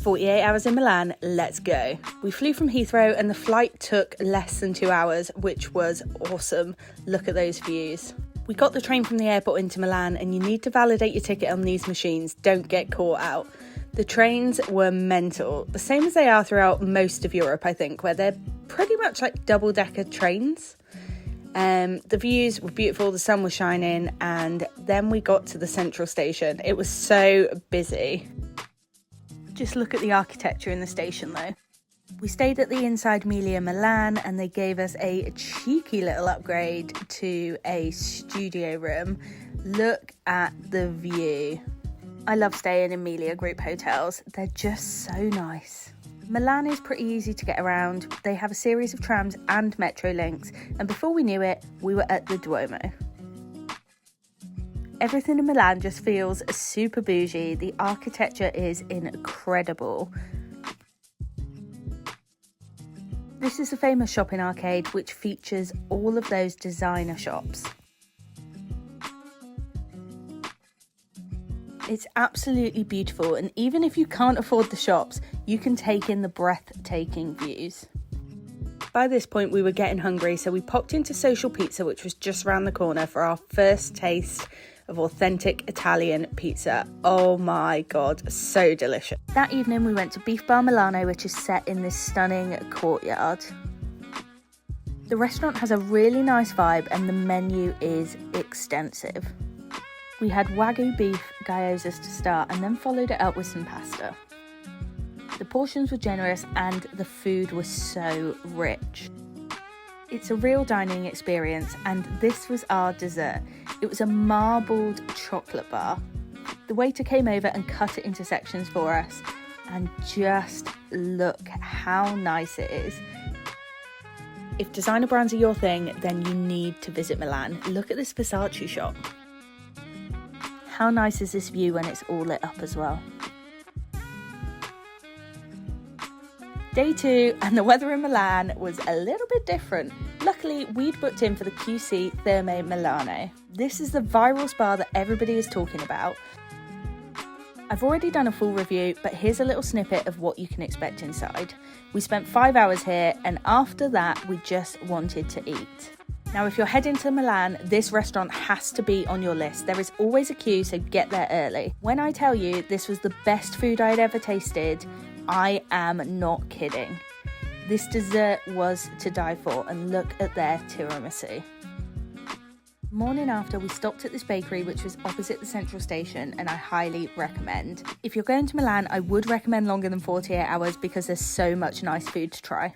48 hours in Milan, let's go. We flew from Heathrow and the flight took less than 2 hours, which was awesome. Look at those views. We got the train from the airport into Milan, and you need to validate your ticket on these machines. Don't get caught out. The trains were mental, the same as they are throughout most of Europe, I think, where they're pretty much like double-decker trains. The views were beautiful, the sun was shining, and then we got to the central station. It was so busy. Just look at the architecture in the station though. We stayed at the Inside Milan and they gave us a cheeky little upgrade to a studio room. Look at the view. I love staying in Emilia group hotels. They're just so nice. Milan is pretty easy to get around. They have a series of trams and metro links, and before we knew it, we were at the Duomo. Everything in Milan just feels super bougie. The architecture is incredible. This is the famous shopping arcade, which features all of those designer shops. It's absolutely beautiful, and even if you can't afford the shops, you can take in the breathtaking views. By this point, we were getting hungry, so we popped into Social Pizza, which was just around the corner, for our first taste of authentic Italian pizza. Oh my god, so delicious. That evening we went to Beef Bar Milano, which is set in this stunning courtyard. The restaurant has a really nice vibe and the menu is extensive. We had Wagyu beef gyozas to start and then followed it up with some pasta. The portions were generous and the food was so rich. It's a real dining experience, and this was our dessert. It was a marbled chocolate bar. The waiter came over and cut it into sections for us, and just look how nice it is. If designer brands are your thing, then you need to visit Milan. Look at this Versace shop. How nice is this view when it's all lit up as well? Day 2, and the weather in Milan was a little bit different. Luckily, we'd booked in for the QC Therme Milano. This is the viral spa that everybody is talking about. I've already done a full review, but here's a little snippet of what you can expect inside. We spent 5 hours here, and after that, we just wanted to eat. Now, if you're heading to Milan, this restaurant has to be on your list. There is always a queue, so get there early. When I tell you this was the best food I'd ever tasted, I am not kidding. This dessert was to die for, and look at their tiramisu. Morning after, we stopped at this bakery which was opposite the central station, and I highly recommend. If you're going to Milan, I would recommend longer than 48 hours because there's so much nice food to try.